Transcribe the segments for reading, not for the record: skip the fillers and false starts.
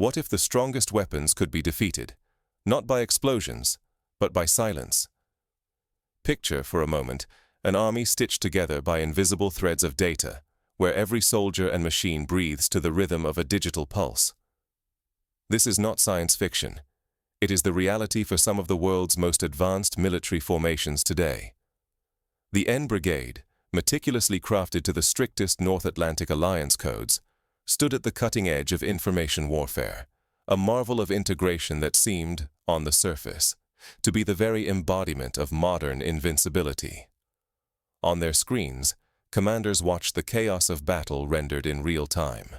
What if the strongest weapons could be defeated, not by explosions, but by silence? Picture, for a moment, an army stitched together by invisible threads of data, where every soldier and machine breathes to the rhythm of a digital pulse. This is not science fiction. It is the reality for some of the world's most advanced military formations today. The Enn Brigade, meticulously crafted to the strictest North Atlantic Alliance codes, stood at the cutting edge of information warfare, a marvel of integration that seemed, on the surface, to be the very embodiment of modern invincibility. On their screens, commanders watched the chaos of battle rendered in real time.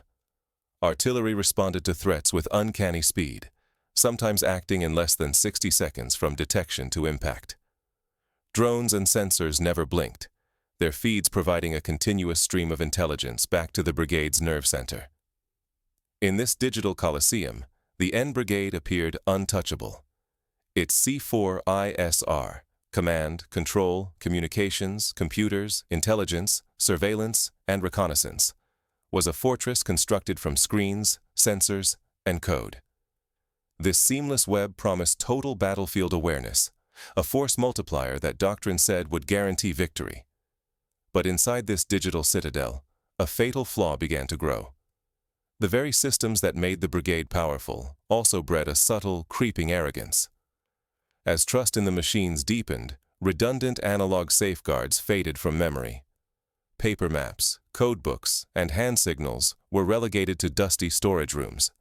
Artillery responded to threats with uncanny speed, sometimes acting in less than 60 seconds from detection to impact. Drones and sensors never blinked, their feeds providing a continuous stream of intelligence back to the brigade's nerve center. In this digital coliseum, the Enn Brigade appeared untouchable. Its C4ISR, command, control, communications, computers, intelligence, surveillance, and reconnaissance, was a fortress constructed from screens, sensors, and code. This seamless web promised total battlefield awareness, a force multiplier that doctrine said would guarantee victory. But inside this digital citadel, a fatal flaw began to grow. The very systems that made the brigade powerful also bred a subtle, creeping arrogance. As trust in the machines deepened, redundant analog safeguards faded from memory. Paper maps, code books, and hand signals were relegated to dusty storage rooms.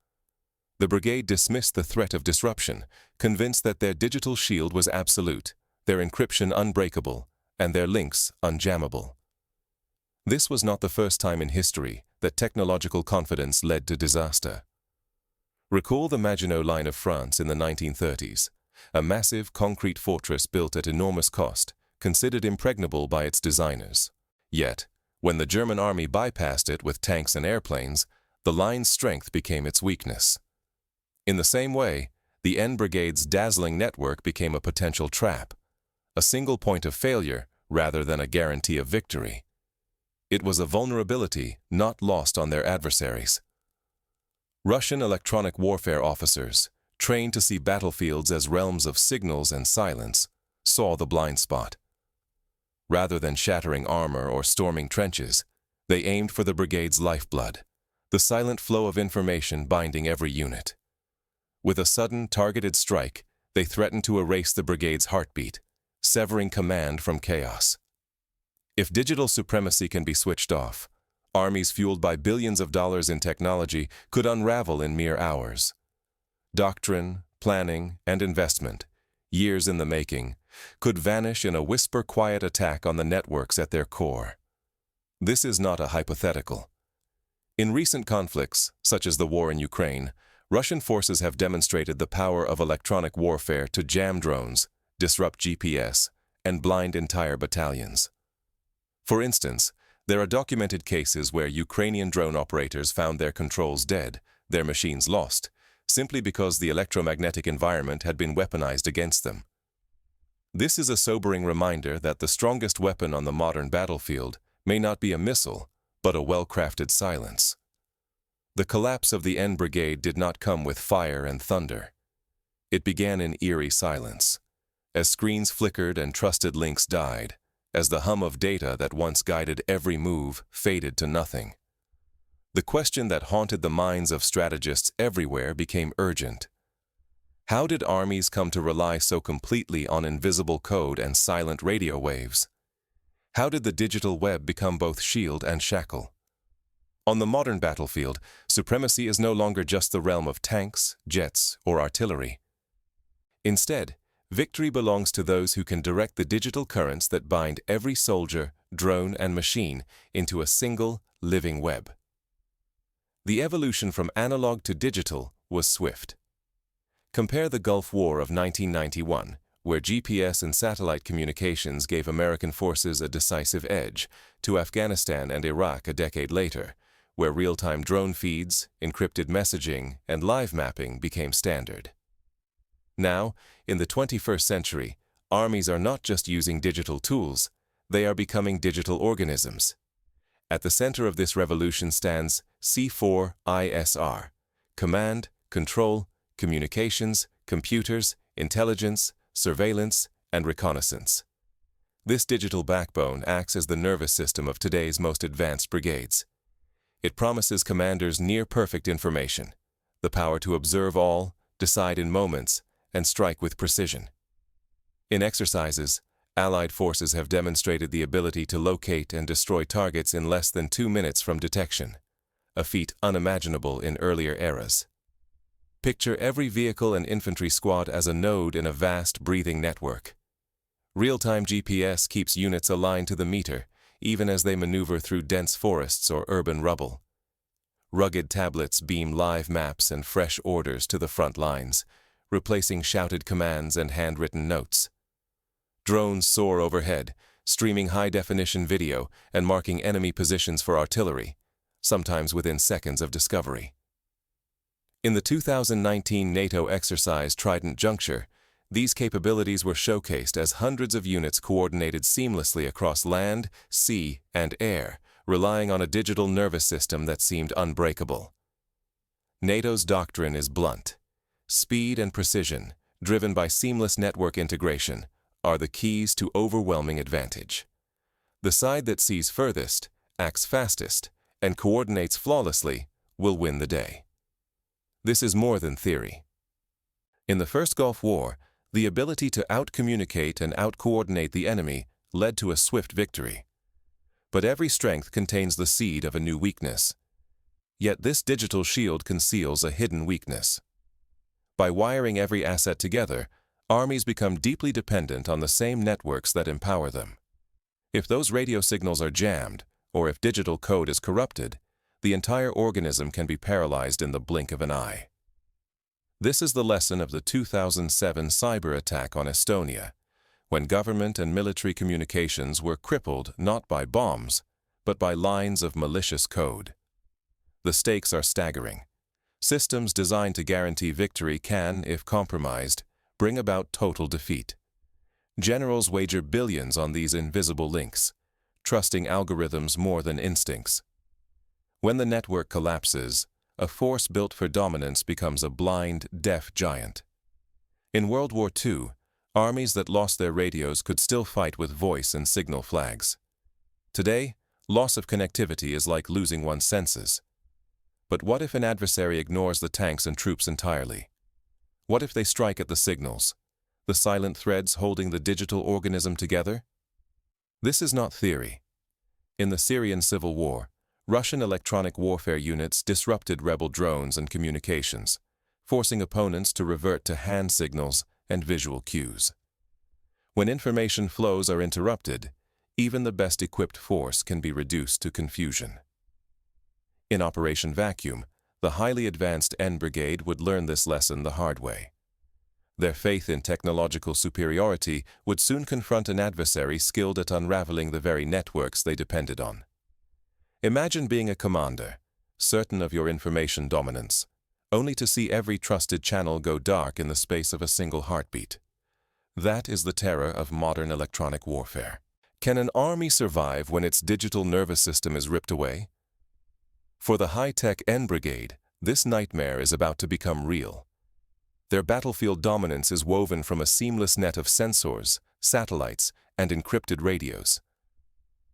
The brigade dismissed the threat of disruption, convinced that their digital shield was absolute, their encryption unbreakable, and their links unjammable. This was not the first time in history that technological confidence led to disaster. Recall the Maginot Line of France in the 1930s, a massive concrete fortress built at enormous cost, considered impregnable by its designers. Yet, when the German army bypassed it with tanks and airplanes, the line's strength became its weakness. In the same way, the Enn Brigade's dazzling network became a potential trap, a single point of failure rather than a guarantee of victory. It was a vulnerability not lost on their adversaries. Russian electronic warfare officers, trained to see battlefields as realms of signals and silence, saw the blind spot. Rather than shattering armor or storming trenches, they aimed for the brigade's lifeblood, the silent flow of information binding every unit. With a sudden, targeted strike, they threatened to erase the brigade's heartbeat, severing command from chaos. If digital supremacy can be switched off, armies fueled by billions of dollars in technology could unravel in mere hours. Doctrine, planning, and investment, years in the making, could vanish in a whisper-quiet attack on the networks at their core. This is not a hypothetical. In recent conflicts, such as the war in Ukraine, Russian forces have demonstrated the power of electronic warfare to jam drones, disrupt GPS, and blind entire battalions. For instance, there are documented cases where Ukrainian drone operators found their controls dead, their machines lost, simply because the electromagnetic environment had been weaponized against them. This is a sobering reminder that the strongest weapon on the modern battlefield may not be a missile, but a well-crafted silence. The collapse of the Enn Brigade did not come with fire and thunder. It began in eerie silence, as screens flickered and trusted links died, as the hum of data that once guided every move faded to nothing. The question that haunted the minds of strategists everywhere became urgent. How did armies come to rely so completely on invisible code and silent radio waves? How did the digital web become both shield and shackle? On the modern battlefield, supremacy is no longer just the realm of tanks, jets, or artillery. Instead, victory belongs to those who can direct the digital currents that bind every soldier, drone, and machine into a single, living web. The evolution from analog to digital was swift. Compare the Gulf War of 1991, where GPS and satellite communications gave American forces a decisive edge, to Afghanistan and Iraq a decade later, where real-time drone feeds, encrypted messaging, and live mapping became standard. Now, in the 21st century, armies are not just using digital tools, they are becoming digital organisms. At the center of this revolution stands C4ISR, command, control, communications, computers, intelligence, surveillance, and reconnaissance. This digital backbone acts as the nervous system of today's most advanced brigades. It promises commanders near-perfect information, the power to observe all, decide in moments, and strike with precision. In exercises, Allied forces have demonstrated the ability to locate and destroy targets in less than 2 minutes from detection, a feat unimaginable in earlier eras. Picture every vehicle and infantry squad as a node in a vast, breathing network. Real-time GPS keeps units aligned to the meter, even as they maneuver through dense forests or urban rubble. Rugged tablets beam live maps and fresh orders to the front lines, replacing shouted commands and handwritten notes. Drones soar overhead, streaming high-definition video and marking enemy positions for artillery, sometimes within seconds of discovery. In the 2019 NATO exercise Trident Juncture, these capabilities were showcased as hundreds of units coordinated seamlessly across land, sea, and air, relying on a digital nervous system that seemed unbreakable. NATO's doctrine is blunt. Speed and precision, driven by seamless network integration, are the keys to overwhelming advantage. The side that sees furthest, acts fastest, and coordinates flawlessly will win the day. This is more than theory. In the First Gulf War, the ability to out-communicate and out-coordinate the enemy led to a swift victory. But every strength contains the seed of a new weakness. Yet this digital shield conceals a hidden weakness. By wiring every asset together, armies become deeply dependent on the same networks that empower them. If those radio signals are jammed, or if digital code is corrupted, the entire organism can be paralyzed in the blink of an eye. This is the lesson of the 2007 cyber attack on Estonia, when government and military communications were crippled not by bombs, but by lines of malicious code. The stakes are staggering. Systems designed to guarantee victory can, if compromised, bring about total defeat. Generals wager billions on these invisible links, trusting algorithms more than instincts. When the network collapses, a force built for dominance becomes a blind, deaf giant. In World War II, armies that lost their radios could still fight with voice and signal flags. Today, loss of connectivity is like losing one's senses. But what if an adversary ignores the tanks and troops entirely? What if they strike at the signals, the silent threads holding the digital organism together? This is not theory. In the Syrian civil war, Russian electronic warfare units disrupted rebel drones and communications, forcing opponents to revert to hand signals and visual cues. When information flows are interrupted, even the best equipped force can be reduced to confusion. In Operation Vacuum, the highly advanced Enn Brigade would learn this lesson the hard way. Their faith in technological superiority would soon confront an adversary skilled at unraveling the very networks they depended on. Imagine being a commander, certain of your information dominance, only to see every trusted channel go dark in the space of a single heartbeat. That is the terror of modern electronic warfare. Can an army survive when its digital nervous system is ripped away? For the high-tech Enn Brigade, this nightmare is about to become real. Their battlefield dominance is woven from a seamless net of sensors, satellites, and encrypted radios.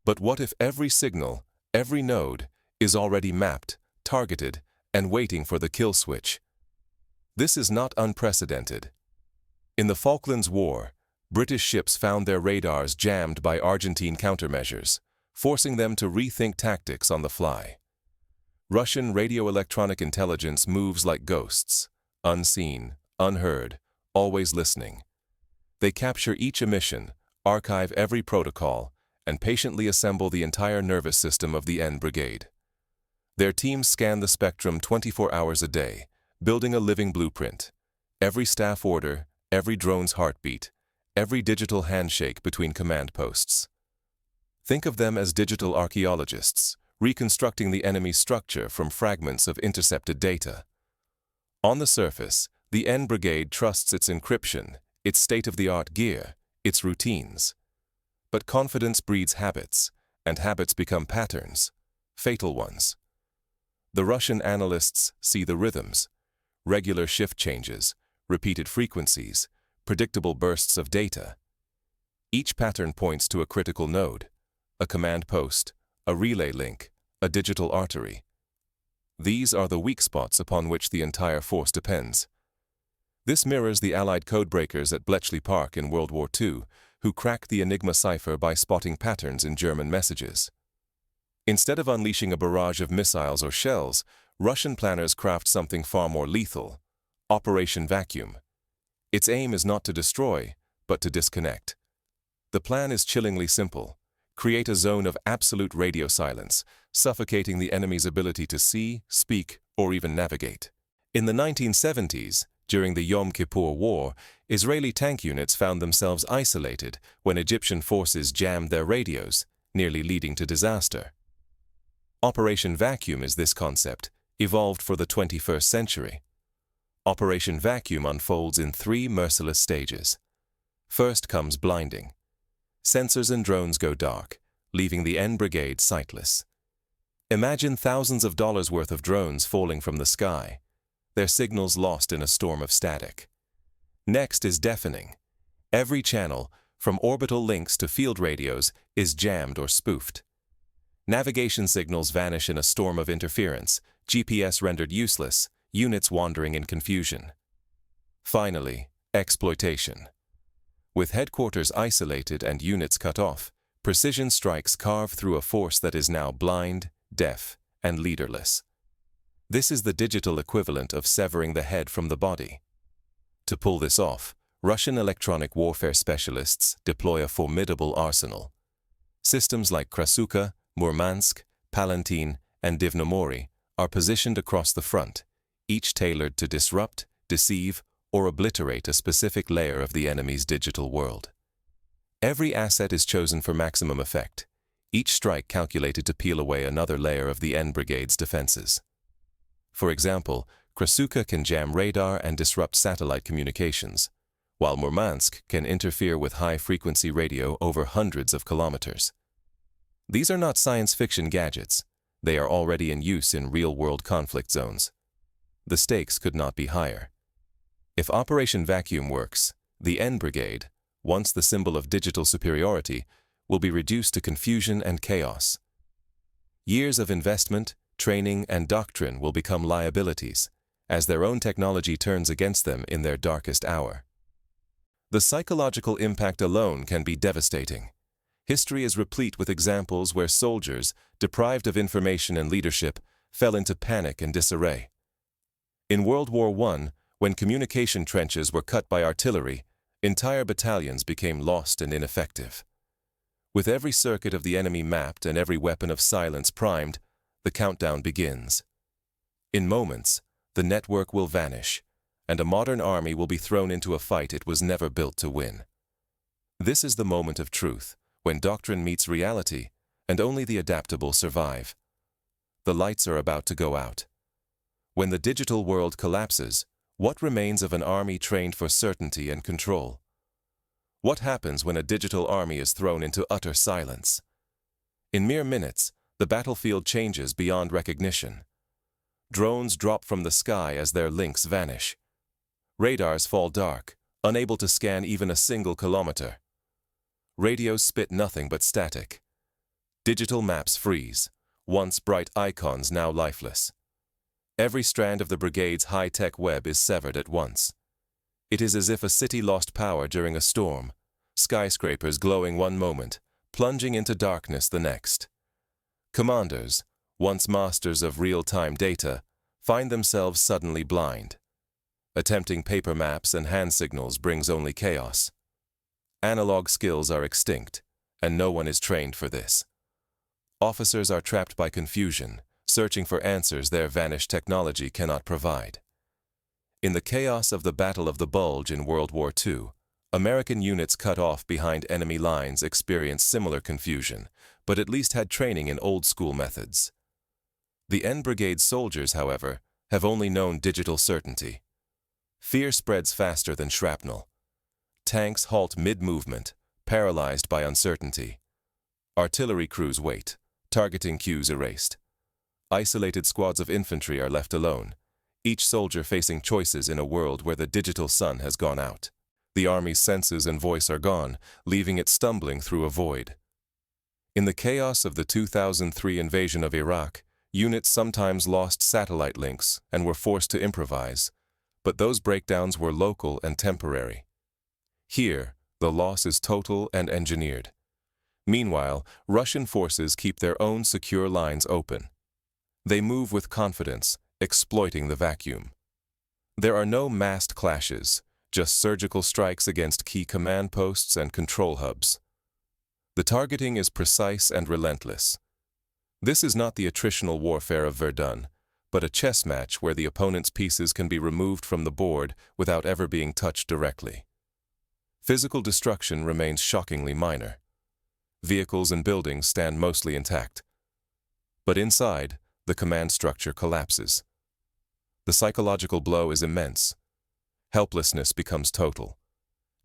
But what if every signal, every node, is already mapped, targeted, and waiting for the kill switch? This is not unprecedented. In the Falklands War, British ships found their radars jammed by Argentine countermeasures, forcing them to rethink tactics on the fly. Russian radioelectronic intelligence moves like ghosts, unseen, unheard, always listening. They capture each emission, archive every protocol, and patiently assemble the entire nervous system of the Enn Brigade. Their teams scan the spectrum 24 hours a day, building a living blueprint. Every staff order, every drone's heartbeat, every digital handshake between command posts. Think of them as digital archaeologists, reconstructing the enemy's structure from fragments of intercepted data. On the surface, the Enn Brigade trusts its encryption, its state-of-the-art gear, its routines. But confidence breeds habits, and habits become patterns, fatal ones. The Russian analysts see the rhythms, regular shift changes, repeated frequencies, predictable bursts of data. Each pattern points to a critical node, a command post, a relay link, a digital artery. These are the weak spots upon which the entire force depends. This mirrors the Allied codebreakers at Bletchley Park in World War II, who cracked the Enigma cipher by spotting patterns in German messages. Instead of unleashing a barrage of missiles or shells, Russian planners craft something far more lethal: Operation Vacuum. Its aim is not to destroy, but to disconnect. The plan is chillingly simple: create a zone of absolute radio silence, suffocating the enemy's ability to see, speak, or even navigate. In the 1970s, during the Yom Kippur War, Israeli tank units found themselves isolated when Egyptian forces jammed their radios, nearly leading to disaster. Operation Vacuum is this concept, evolved for the 21st century. Operation Vacuum unfolds in 3 merciless stages. First comes blinding. Sensors and drones go dark, leaving the Enn Brigade sightless. Imagine thousands of dollars worth of drones falling from the sky, their signals lost in a storm of static. Next is deafening. Every channel, from orbital links to field radios, is jammed or spoofed. Navigation signals vanish in a storm of interference, GPS rendered useless, units wandering in confusion. Finally, exploitation. With headquarters isolated and units cut off, precision strikes carve through a force that is now blind, deaf, and leaderless. This is the digital equivalent of severing the head from the body. To pull this off, Russian electronic warfare specialists deploy a formidable arsenal. Systems like Krasuka, Murmansk, Palantin, and Divnomori are positioned across the front, each tailored to disrupt, deceive, or obliterate a specific layer of the enemy's digital world. Every asset is chosen for maximum effect, each strike calculated to peel away another layer of the Enn Brigade's defenses. For example, Krasuka can jam radar and disrupt satellite communications, while Murmansk can interfere with high-frequency radio over hundreds of kilometers. These are not science fiction gadgets. They are already in use in real-world conflict zones. The stakes could not be higher. If Operation Vacuum works, the Enn Brigade, once the symbol of digital superiority, will be reduced to confusion and chaos. Years of investment, training, and doctrine will become liabilities, as their own technology turns against them in their darkest hour. The psychological impact alone can be devastating. History is replete with examples where soldiers, deprived of information and leadership, fell into panic and disarray. In World War I, when communication trenches were cut by artillery, entire battalions became lost and ineffective. With every circuit of the enemy mapped and every weapon of silence primed, the countdown begins. In moments, the network will vanish, and a modern army will be thrown into a fight it was never built to win. This is the moment of truth, when doctrine meets reality, and only the adaptable survive. The lights are about to go out. When the digital world collapses, what remains of an army trained for certainty and control? What happens when a digital army is thrown into utter silence? In mere minutes, the battlefield changes beyond recognition. Drones drop from the sky as their links vanish. Radars fall dark, unable to scan even a single kilometer. Radios spit nothing but static. Digital maps freeze, once bright icons now lifeless. Every strand of the brigade's high-tech web is severed at once. It is as if a city lost power during a storm, skyscrapers glowing one moment, plunging into darkness the next. Commanders, once masters of real-time data, find themselves suddenly blind. Attempting paper maps and hand signals brings only chaos. Analog skills are extinct, and no one is trained for this. Officers are trapped by confusion, searching for answers their vanished technology cannot provide. In the chaos of the Battle of the Bulge in World War II, American units cut off behind enemy lines experienced similar confusion, but at least had training in old-school methods. The Enn Brigade soldiers, however, have only known digital certainty. Fear spreads faster than shrapnel. Tanks halt mid-movement, paralyzed by uncertainty. Artillery crews wait, targeting cues erased. Isolated squads of infantry are left alone, each soldier facing choices in a world where the digital sun has gone out. The army's senses and voice are gone, leaving it stumbling through a void. In the chaos of the 2003 invasion of Iraq, units sometimes lost satellite links and were forced to improvise, but those breakdowns were local and temporary. Here, the loss is total and engineered. Meanwhile, Russian forces keep their own secure lines open. They move with confidence, exploiting the vacuum. There are no massed clashes, just surgical strikes against key command posts and control hubs. The targeting is precise and relentless. This is not the attritional warfare of Verdun, but a chess match where the opponent's pieces can be removed from the board without ever being touched directly. Physical destruction remains shockingly minor. Vehicles and buildings stand mostly intact. But inside, the command structure collapses. The psychological blow is immense. Helplessness becomes total.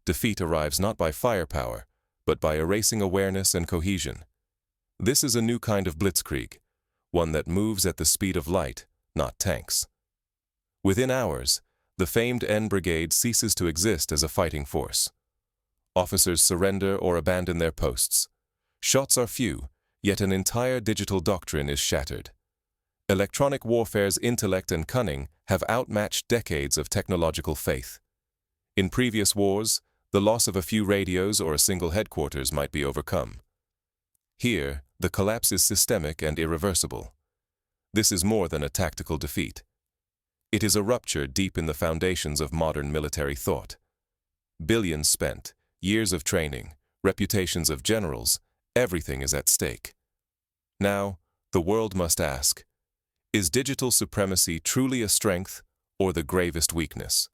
Defeat arrives not by firepower, but by erasing awareness and cohesion. This is a new kind of blitzkrieg, one that moves at the speed of light, not tanks. Within hours, the famed Enn Brigade ceases to exist as a fighting force. Officers surrender or abandon their posts. Shots are few, yet an entire digital doctrine is shattered. Electronic warfare's intellect and cunning have outmatched decades of technological faith. In previous wars, the loss of a few radios or a single headquarters might be overcome. Here, the collapse is systemic and irreversible. This is more than a tactical defeat. It is a rupture deep in the foundations of modern military thought. Billions spent, years of training, reputations of generals, everything is at stake. Now, the world must ask, is digital supremacy truly a strength or the gravest weakness?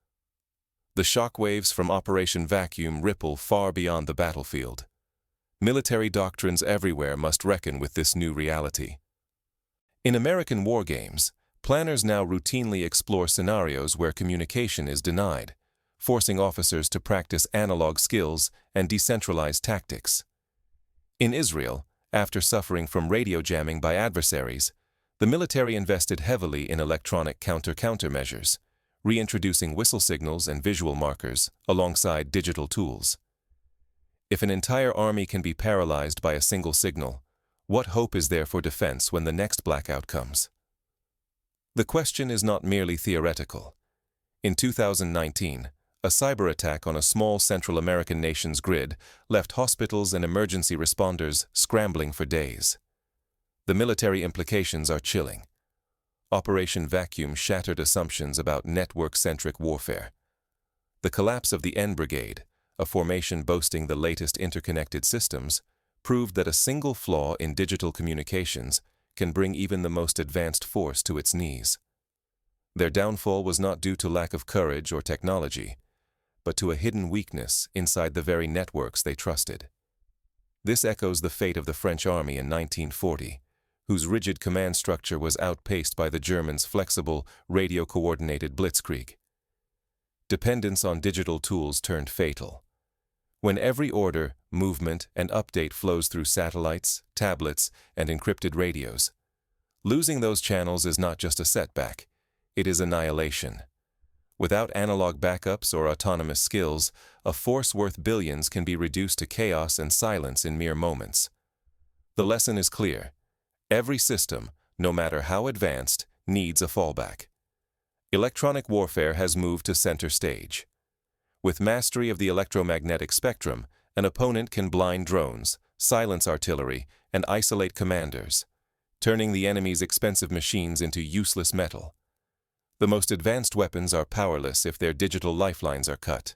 The shockwaves from Operation Vacuum ripple far beyond the battlefield. Military doctrines everywhere must reckon with this new reality. In American war games, planners now routinely explore scenarios where communication is denied, forcing officers to practice analog skills and decentralized tactics. In Israel, after suffering from radio jamming by adversaries, the military invested heavily in electronic countermeasures, reintroducing whistle signals and visual markers alongside digital tools. If an entire army can be paralyzed by a single signal, what hope is there for defense when the next blackout comes? The question is not merely theoretical. In 2019, a cyber attack on a small Central American nation's grid left hospitals and emergency responders scrambling for days. The military implications are chilling. Operation Vacuum shattered assumptions about network-centric warfare. The collapse of the Enn Brigade, a formation boasting the latest interconnected systems, proved that a single flaw in digital communications can bring even the most advanced force to its knees. Their downfall was not due to lack of courage or technology, but to a hidden weakness inside the very networks they trusted. This echoes the fate of the French army in 1940, whose rigid command structure was outpaced by the Germans' flexible, radio-coordinated blitzkrieg. Dependence on digital tools turned fatal. When every order, movement, and update flows through satellites, tablets, and encrypted radios, losing those channels is not just a setback, it is annihilation. Without analog backups or autonomous skills, a force worth billions can be reduced to chaos and silence in mere moments. The lesson is clear. Every system, no matter how advanced, needs a fallback. Electronic warfare has moved to center stage. With mastery of the electromagnetic spectrum, an opponent can blind drones, silence artillery, and isolate commanders, turning the enemy's expensive machines into useless metal. The most advanced weapons are powerless if their digital lifelines are cut.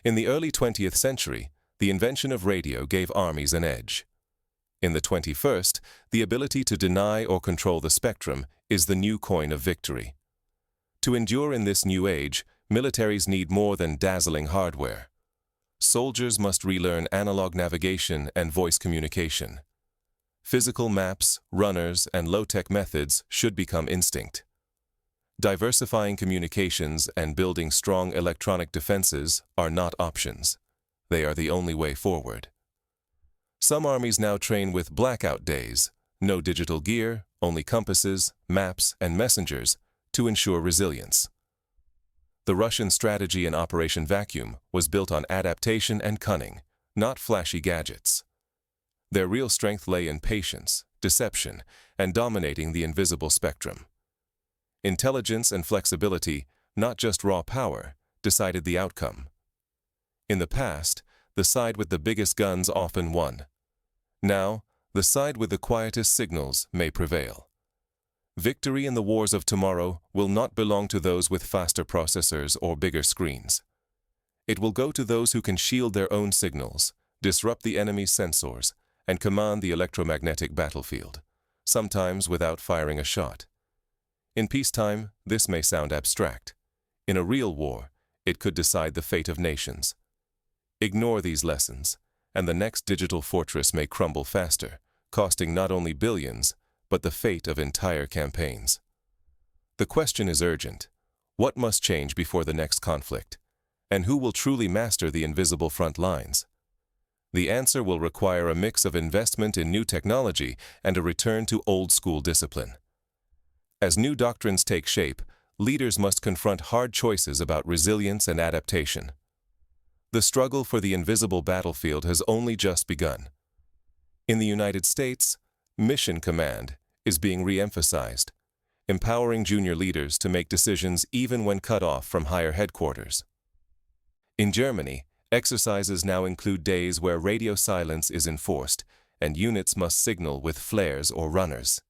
In the early 20th century, the invention of radio gave armies an edge. In the 21st, the ability to deny or control the spectrum is the new coin of victory. To endure in this new age, militaries need more than dazzling hardware. Soldiers must relearn analog navigation and voice communication. Physical maps, runners, and low-tech methods should become instinct. Diversifying communications and building strong electronic defenses are not options. They are the only way forward. Some armies now train with blackout days, no digital gear, only compasses, maps, and messengers, to ensure resilience. The Russian strategy in Operation Vacuum was built on adaptation and cunning, not flashy gadgets. Their real strength lay in patience, deception, and dominating the invisible spectrum. Intelligence and flexibility, not just raw power, decided the outcome. In the past, the side with the biggest guns often won. Now, the side with the quietest signals may prevail. Victory in the wars of tomorrow will not belong to those with faster processors or bigger screens. It will go to those who can shield their own signals, disrupt the enemy's sensors, and command the electromagnetic battlefield, sometimes without firing a shot. In peacetime, this may sound abstract. In a real war, it could decide the fate of nations. Ignore these lessons, and the next digital fortress may crumble faster, costing not only billions, but the fate of entire campaigns. The question is urgent. What must change before the next conflict? And who will truly master the invisible front lines? The answer will require a mix of investment in new technology and a return to old-school discipline. As new doctrines take shape, leaders must confront hard choices about resilience and adaptation. The struggle for the invisible battlefield has only just begun. In the United States, mission command is being re-emphasized, empowering junior leaders to make decisions even when cut off from higher headquarters. In Germany, exercises now include days where radio silence is enforced and units must signal with flares or runners.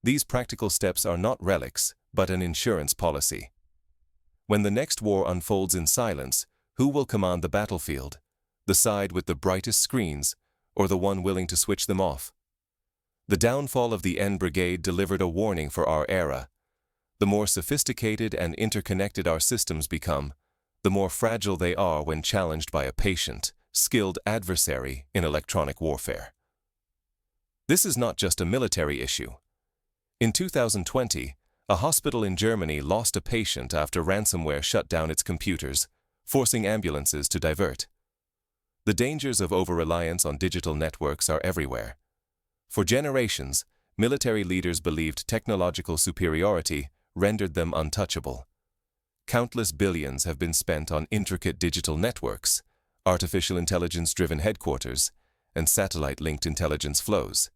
These practical steps are not relics, but an insurance policy. When the next war unfolds in silence, who will command the battlefield? The side with the brightest screens, or the one willing to switch them off? The downfall of the Enn Brigade delivered a warning for our era. The more sophisticated and interconnected our systems become, the more fragile they are when challenged by a patient, skilled adversary in electronic warfare. This is not just a military issue. In 2020, a hospital in Germany lost a patient after ransomware shut down its computers, forcing ambulances to divert. The dangers of over-reliance on digital networks are everywhere. For generations, military leaders believed technological superiority rendered them untouchable. Countless billions have been spent on intricate digital networks, artificial intelligence-driven headquarters, and satellite-linked intelligence flows.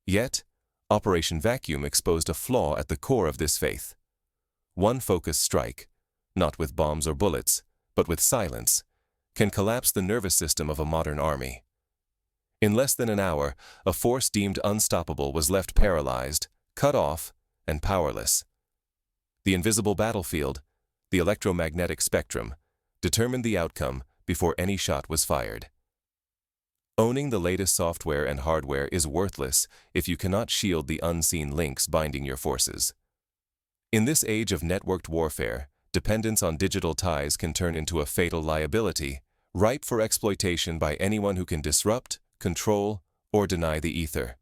Yet, Operation Vacuum exposed a flaw at the core of this faith. One focused strike, not with bombs or bullets, but with silence, can collapse the nervous system of a modern army. In less than an hour, a force deemed unstoppable was left paralyzed, cut off, and powerless. The invisible battlefield, the electromagnetic spectrum, determined the outcome before any shot was fired. Owning the latest software and hardware is worthless if you cannot shield the unseen links binding your forces. In this age of networked warfare, dependence on digital ties can turn into a fatal liability, ripe for exploitation by anyone who can disrupt, control, or deny the ether.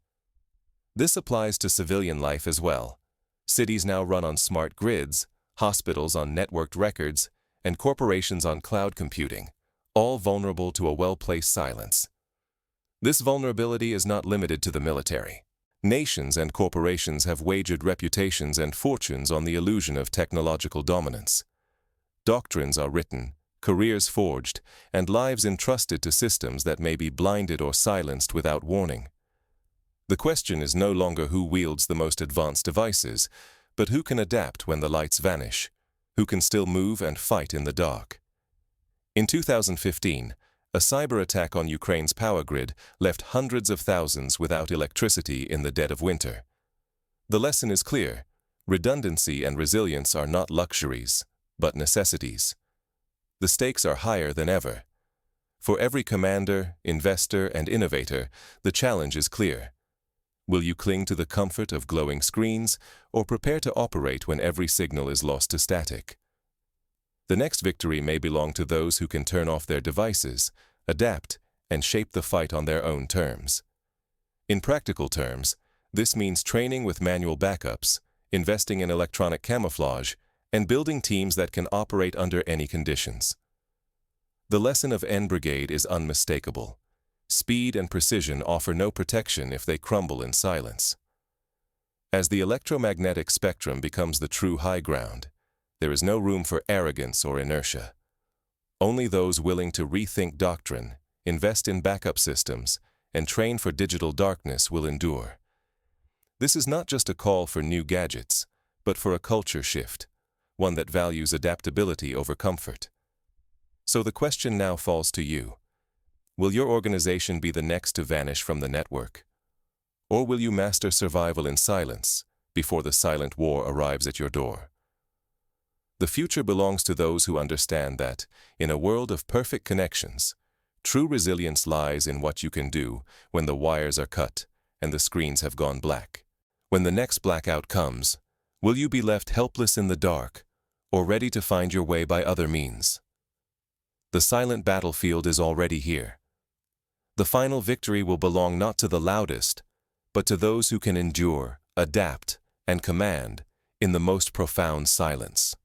This applies to civilian life as well. Cities now run on smart grids, hospitals on networked records, and corporations on cloud computing, all vulnerable to a well-placed silence. This vulnerability is not limited to the military. Nations and corporations have wagered reputations and fortunes on the illusion of technological dominance. Doctrines are written, careers forged, and lives entrusted to systems that may be blinded or silenced without warning. The question is no longer who wields the most advanced devices, but who can adapt when the lights vanish, who can still move and fight in the dark. In 2015, a cyber attack on Ukraine's power grid left hundreds of thousands without electricity in the dead of winter. The lesson is clear: redundancy and resilience are not luxuries, but necessities. The stakes are higher than ever. For every commander, investor, and innovator, the challenge is clear. Will you cling to the comfort of glowing screens, or prepare to operate when every signal is lost to static? The next victory may belong to those who can turn off their devices, adapt, and shape the fight on their own terms. In practical terms, this means training with manual backups, investing in electronic camouflage, and building teams that can operate under any conditions. The lesson of Enn Brigade is unmistakable. Speed and precision offer no protection if they crumble in silence. As the electromagnetic spectrum becomes the true high ground, there is no room for arrogance or inertia. Only those willing to rethink doctrine, invest in backup systems, and train for digital darkness will endure. This is not just a call for new gadgets, but for a culture shift, one that values adaptability over comfort. So the question now falls to you. Will your organization be the next to vanish from the network? Or will you master survival in silence before the silent war arrives at your door? The future belongs to those who understand that, in a world of perfect connections, true resilience lies in what you can do when the wires are cut and the screens have gone black. When the next blackout comes, will you be left helpless in the dark or ready to find your way by other means? The silent battlefield is already here. The final victory will belong not to the loudest, but to those who can endure, adapt, and command in the most profound silence.